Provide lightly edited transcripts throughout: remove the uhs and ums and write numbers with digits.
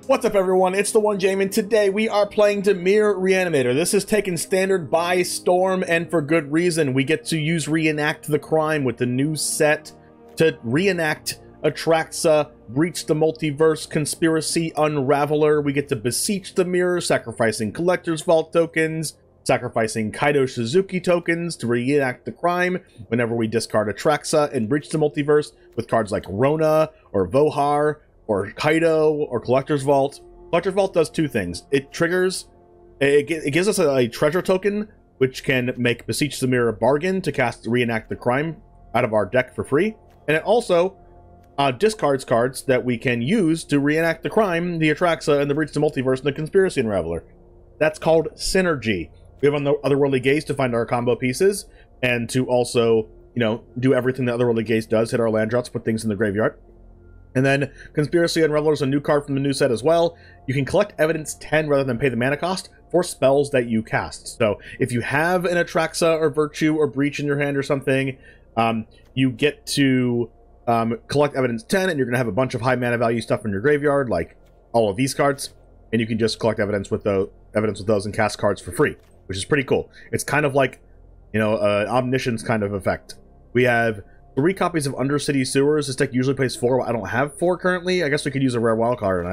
What's up everyone, it's TheOneJame, and today we are playing Dimir Reanimator. This is taken standard by storm, and for good reason. We get to use Reenact the Crime with the new set to reenact Atraxa, Breach the Multiverse, Conspiracy Unraveler. We get to Beseech the Mirror, sacrificing Collector's Vault tokens, sacrificing Kaito Shizuki tokens to reenact the crime whenever we discard Atraxa and Breach the Multiverse with cards like Rona or Vohar or Kaito or Collector's Vault. Collector's Vault does two things. It triggers, it gives us a treasure token, which can make Beseech the Mirror a bargain to cast Reenact the Crime out of our deck for free. And it also discards cards that we can use to reenact the crime, the Atraxa, and the Breach the Multiverse, and the Conspiracy Unraveler. That's called Synergy. We have on the Otherworldly Gaze to find our combo pieces, and to also, you know, do everything that Otherworldly Gaze does, hit our land drops, put things in the graveyard. And then Conspiracy Unraveler is a new card from the new set as well. You can collect evidence 10 rather than pay the mana cost for spells that you cast. So if you have an Atraxa or Virtue or Breach in your hand or something, you get to collect evidence 10, and you're going to have a bunch of high mana value stuff in your graveyard, like all of these cards, and you can just collect evidence with those and cast cards for free, which is pretty cool. It's kind of like, you know, an Omniscience kind of effect. We have 3 copies of Undercity Sewers. This deck usually plays 4. I don't have 4 currently. I guess we could use a rare wild card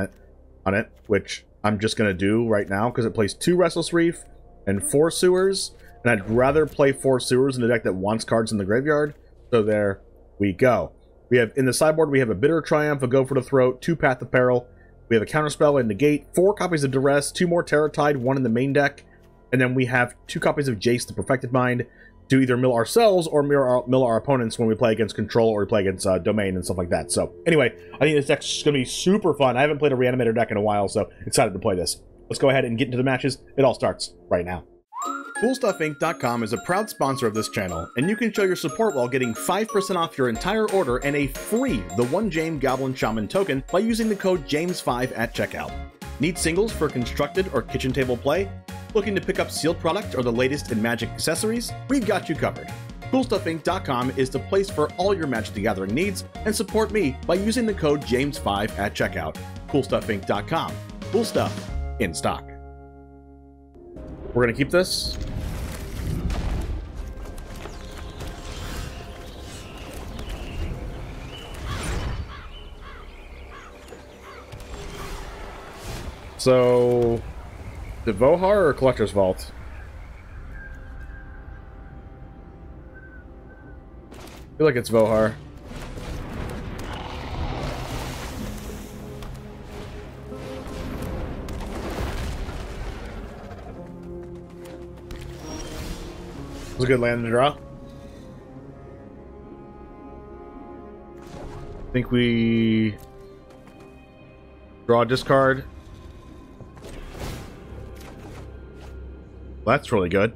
on it, which I'm just going to do right now because it plays 2 Restless Reef and 4 Sewers, and I'd rather play 4 Sewers in a deck that wants cards in the graveyard. So there we go. We have in the sideboard, we have a Bitter Triumph, a Go for the Throat, 2 Path of Peril. We have a Counterspell and Negate, 4 copies of Duress, 2 more Terror Tide, 1 in the main deck, and then we have 2 copies of Jace the Perfected Mind to either mill ourselves or mill our opponents when we play against Control or we play against Domain and stuff like that. So anyway, I think this deck's going to be super fun. I haven't played a Reanimator deck in a while, so excited to play this. Let's go ahead and get into the matches. It all starts right now. CoolStuffInc.com is a proud sponsor of this channel, and you can show your support while getting 5% off your entire order and a free TheOneJame Goblin Shaman token by using the code JAMES5 at checkout. Need singles for constructed or kitchen table play? Looking to pick up sealed product or the latest in Magic accessories? We've got you covered. CoolStuffInc.com is the place for all your Magic the Gathering needs, and support me by using the code JAMES5 at checkout. CoolStuffInc.com. Cool stuff in stock. We're gonna keep this. So, the Vohar or Collector's Vault? I feel like it's Vohar. It was a good land to draw. I think we draw a discard. Well, that's really good.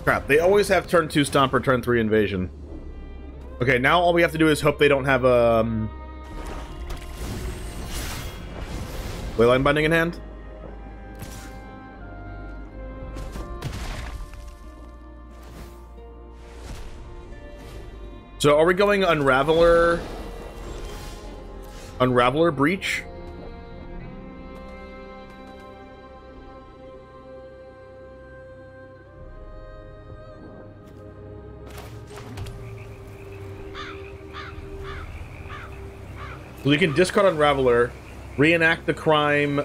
Crap, they always have turn 2 stomp or turn 3 invasion. Okay, now all we have to do is hope they don't have Leyline Binding in hand. So are we going Unraveler Breach? So we can discard Unraveler, reenact the crime,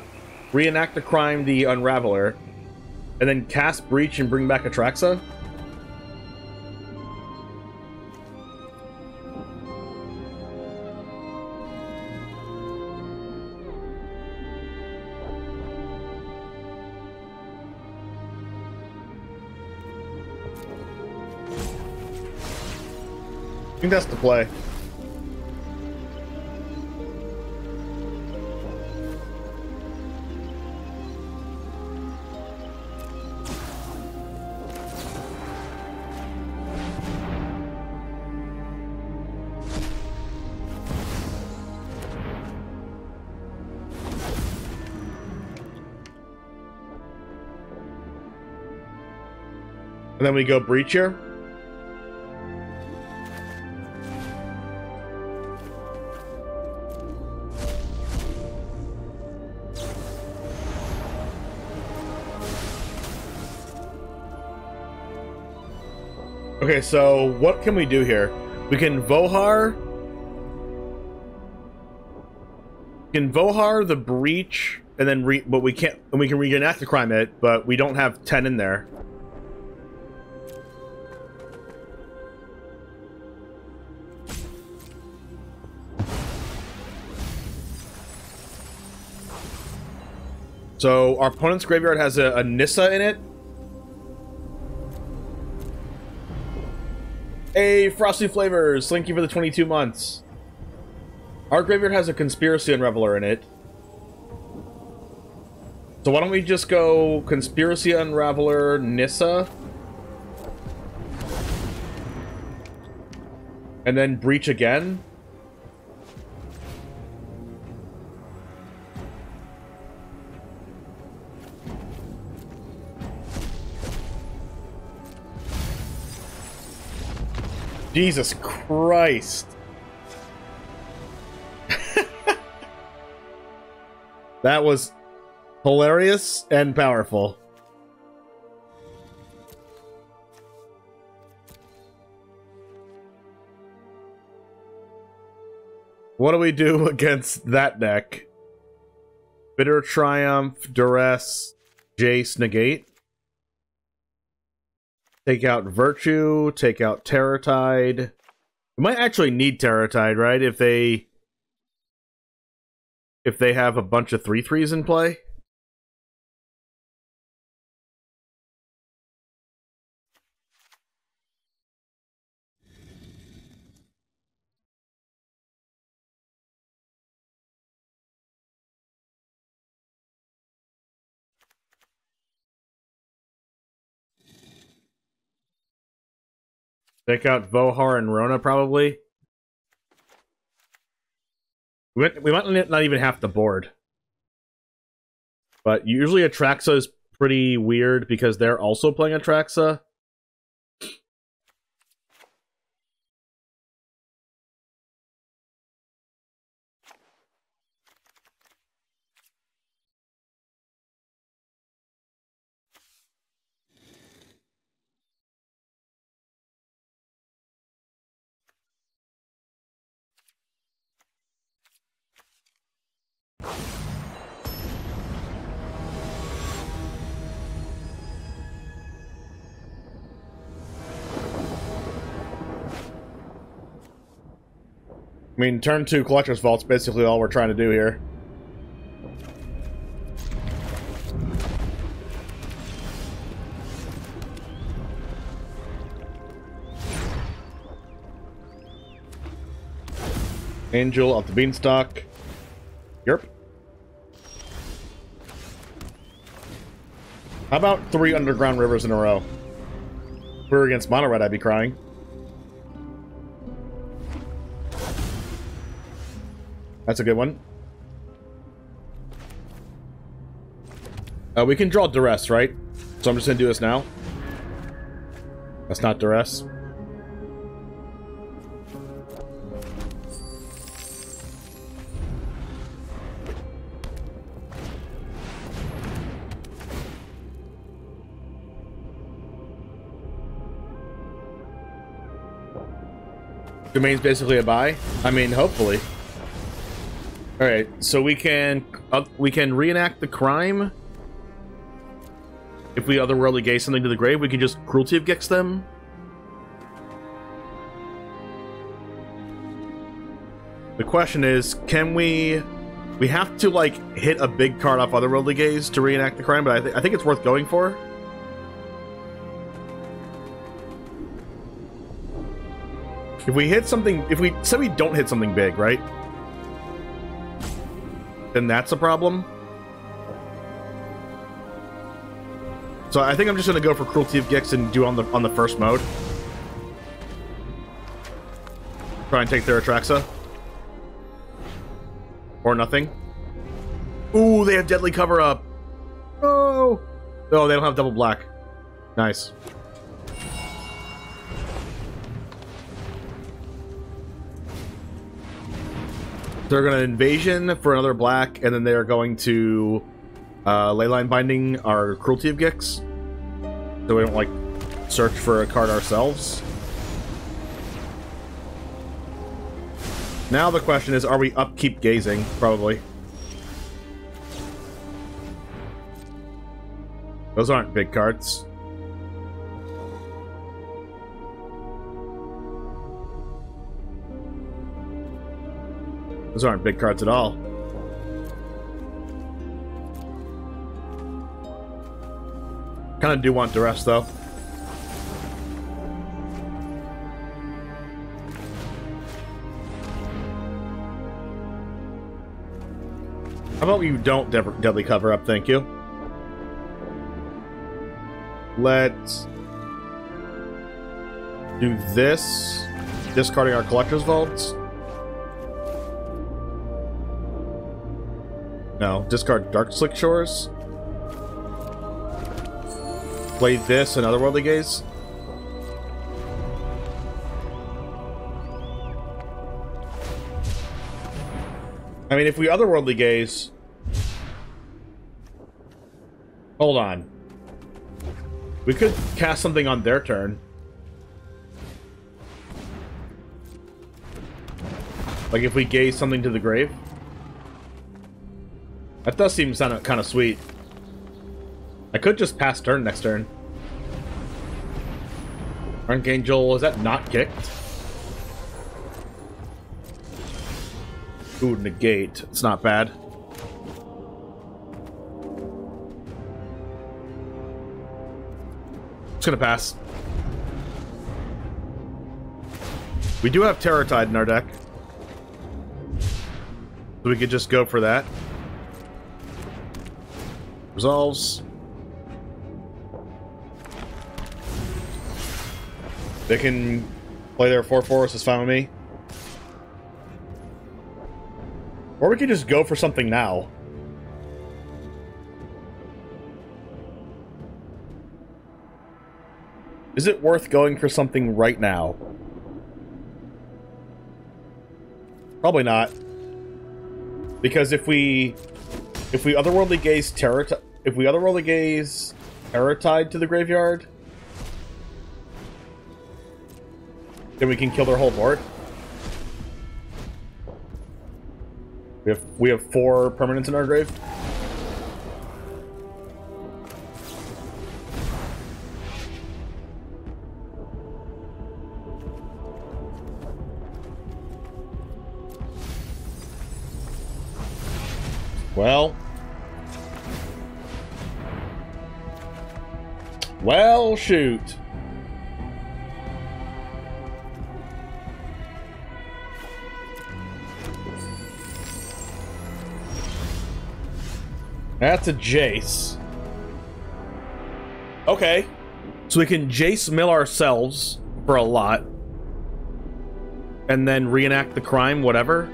the Unraveler, and then cast Breach and bring back Atraxa. I think that's the play. And then we go Breach here. Okay, so what can we do here? We can Vohar. We can Vohar the Breach, and then but we can't. And we can reenact the crime it, but we don't have 10 in there. So our opponent's graveyard has a Nissa in it. Hey, Frosty Flavors, thank you for the 22 months. Our graveyard has a Conspiracy Unraveler in it. So why don't we just go Conspiracy Unraveler, Nissa. And then Breach again. Jesus Christ. That was hilarious and powerful. What do we do against that deck? Bitter Triumph, Duress, Jace, Negate. Take out Virtue, take out Terratide. We might actually need Terratide, right? If they have a bunch of 3/3s in play. Take out Vohar and Rona, probably. We might not even have to board. But usually Atraxa is pretty weird because they're also playing Atraxa. I mean, turn 2 Collector's Vault's basically all we're trying to do here. Angel off the Beanstalk. Yerp. How about 3 Underground Rivers in a row? If we were against Mono Red, I'd be crying. That's a good one. We can draw Duress, right? So I'm just gonna do this now. That's not Duress. Domain's basically a buy. I mean, hopefully. All right, so we can reenact the crime. If we Otherworldly Gaze something to the grave, we can just Cruelty of Gix them. The question is, can we have to like hit a big card off Otherworldly Gaze to reenact the crime, but I think it's worth going for. If we hit something, if we say we don't hit something big, right? Then that's a problem. So I think I'm just gonna go for Cruelty of Gix and do on the first mode. Try and take their Atraxa. Or nothing. Ooh, they have Deadly Cover Up. Oh, oh, they don't have double black. Nice. They're going to Invasion for another black, and then they're going to Leyline Binding our Cruelty of Gix. So we don't, like, search for a card ourselves. Now the question is, are we upkeep gazing? Probably. Those aren't big cards. Those aren't big cards at all. Kind of do want the rest, though. How about you don't deadly cover up, thank you. Let's do this. Discarding our Collector's Vaults. No, discard Darkslick Shores. Play this and Otherworldly Gaze. I mean, if we Otherworldly Gaze... Hold on. We could cast something on their turn. Like if we gaze something to the grave. That does seem kind of sweet. I could just pass turn next turn. Archangel, is that not kicked? Ooh, negate. It's not bad. It's gonna pass. We do have Terror Tide in our deck. So we could just go for that. Resolves. They can play their 4/4, it's fine with me. Or we could just go for something now. Is it worth going for something right now? Probably not. Because if we Otherworldly Gaze Terror Tide to the graveyard, then we can kill their whole board. We have 4 permanents in our grave. Well, shoot. That's a Jace. Okay. So we can Jace mill ourselves for a lot. And then reenact the crime, whatever.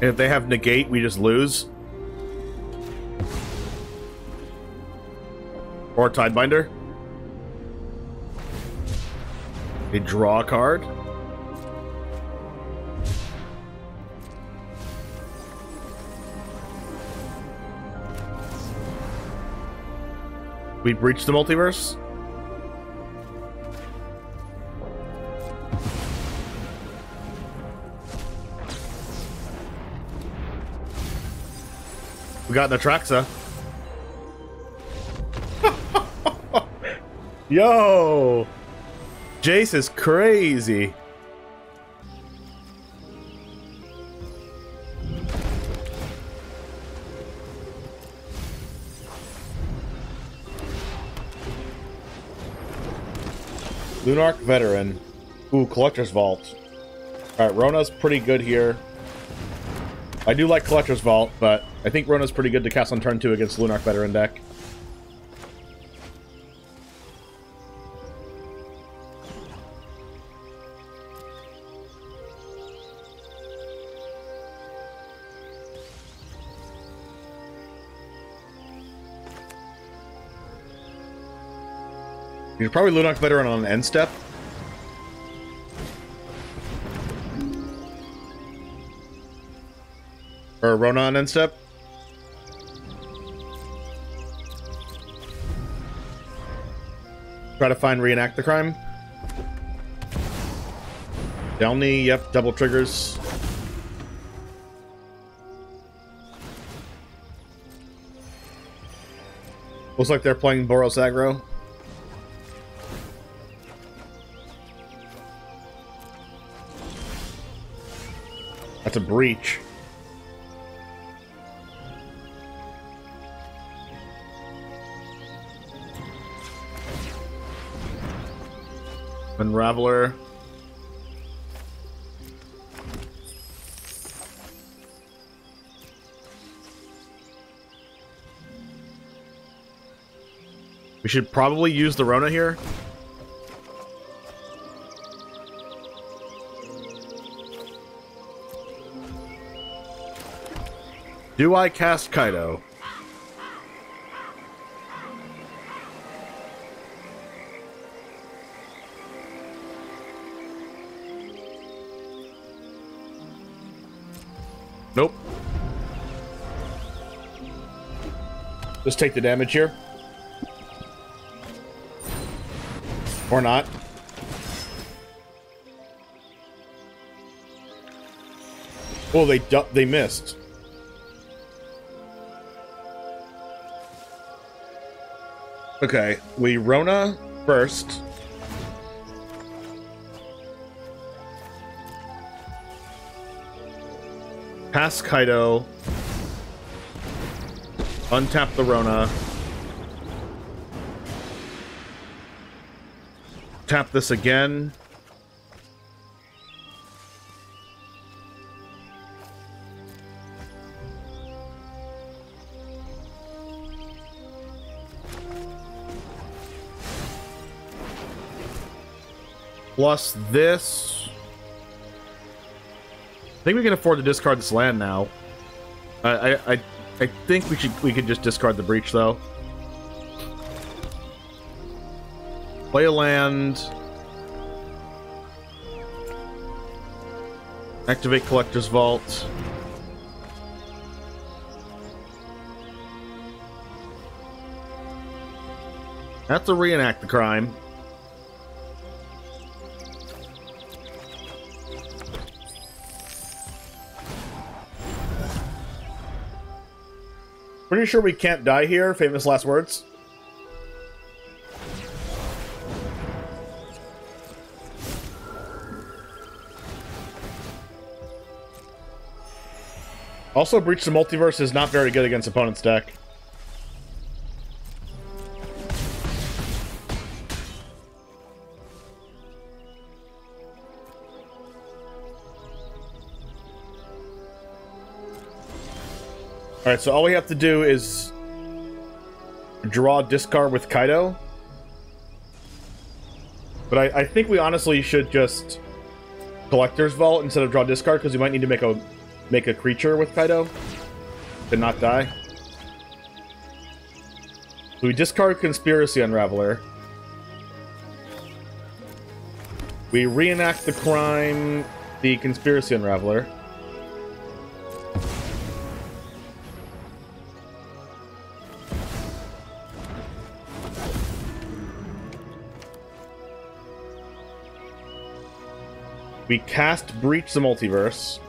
And if they have negate, we just lose. Or Tidebinder. They draw a card. We breach the multiverse. We got an Atraxa. Yo! Jace is crazy. Lunarch Veteran. Ooh, Collector's Vault. Alright, Rona's pretty good here. I do like Collector's Vault, but I think Rona's pretty good to cast on turn 2 against Lunarch Veteran deck. You should probably Lunok Veteran on an end step. Or Rona on end step. Try to find Reenact the Crime. Delny, yep, double triggers. Looks like they're playing Boros aggro. That's a breach. Unraveler. We should probably use the Rona here. Do I cast Kaito? Nope. Just take the damage here. Or not. Oh, they missed. Okay, we Rona first. Pass Kaito. Untap the Rona. Tap this again. Plus this. I think we can afford to discard this land now. I think we could just discard the breach though. Play a land. Activate Collector's Vault. That's to Reenact the Crime. Pretty sure we can't die here. Famous last words. Also, Breach the Multiverse is not very good against opponent's deck. Alright, so all we have to do is draw discard with Kaito. But I think we honestly should just Collector's Vault instead of draw discard, because we might need to make a creature with Kaito to not die. So we discard Conspiracy Unraveler. We reenact the crime, the Conspiracy Unraveler. We cast Breach the Multiverse.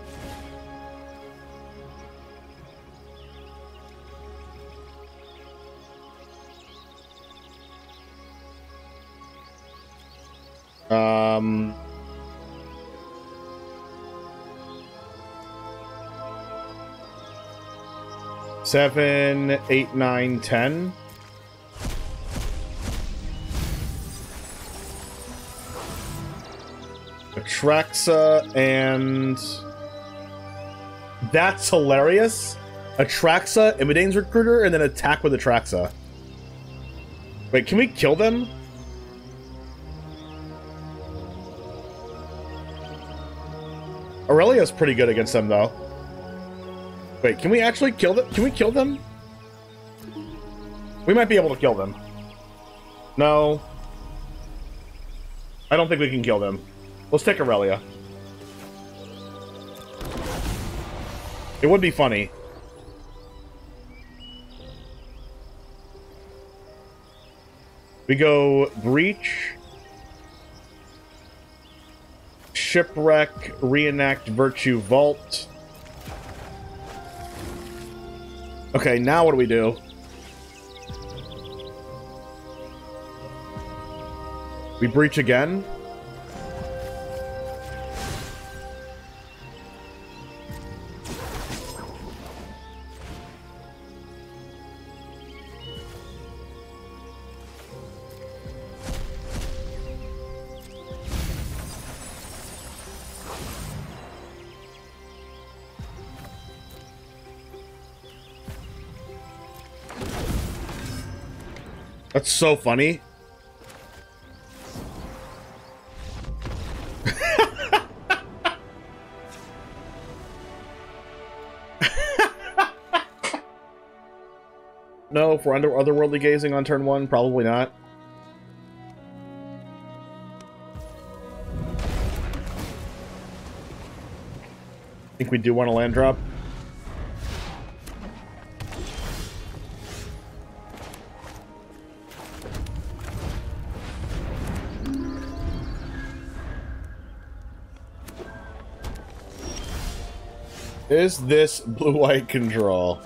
Seven, 8, 9, 10. Atraxa and... That's hilarious. Atraxa, Imidane's Recruiter, and then attack with Atraxa. Wait, can we kill them? Aurelia's pretty good against them, though. Wait, can we actually kill them? Can we kill them? We might be able to kill them. No. I don't think we can kill them. Let's take Aurelia. It would be funny. We go Breach, Shipwreck, Reenact, Virtue, Vault. Okay, now what do we do? We Breach again? That's so funny. No, for Otherworldly Gazing on turn 1, probably not. I think we do want a land drop. Is this blue-white control?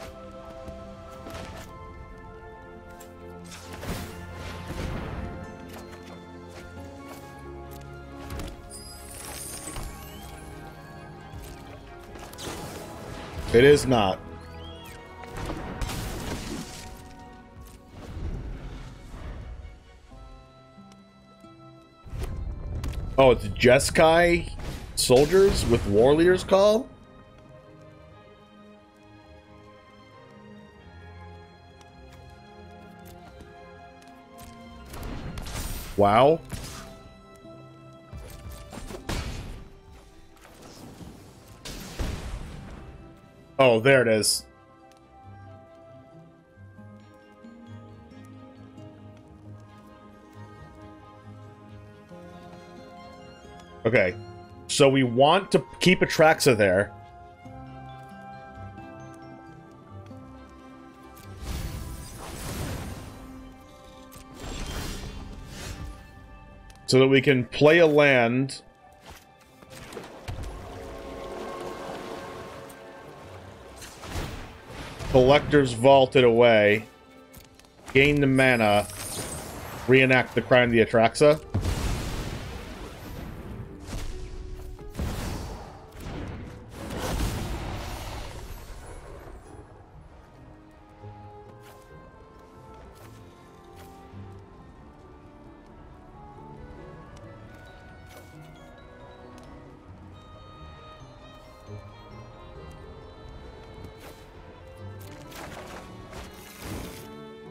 It is not. Oh, it's Jeskai soldiers with War Leader's Call? Wow. Oh, there it is. Okay. So we want to keep Atraxa there. So that we can play a land. Collector's Vault it away. Gain the mana. Reenact the Crime of the Atraxa.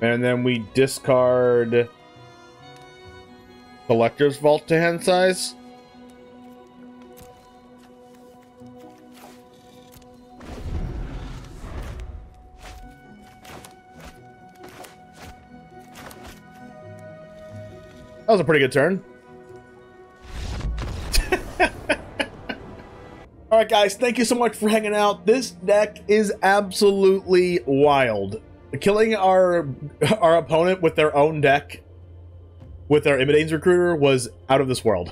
And then we discard Collector's Vault to hand size. That was a pretty good turn. Alright guys, thank you so much for hanging out. This deck is absolutely wild. Killing our opponent with their own deck, with our Imidane's Recruiter, was out of this world.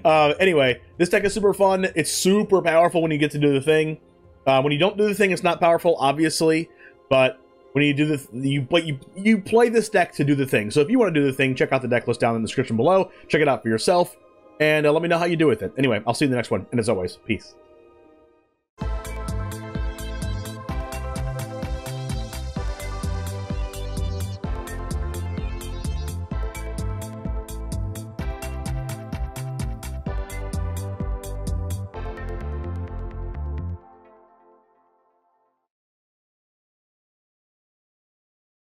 Anyway, this deck is super fun. It's super powerful when you get to do the thing. When you don't do the thing, it's not powerful, obviously. But when you do the, you play this deck to do the thing. So if you want to do the thing, check out the deck list down in the description below. Check it out for yourself, and let me know how you do with it. Anyway, I'll see you in the next one. And as always, peace.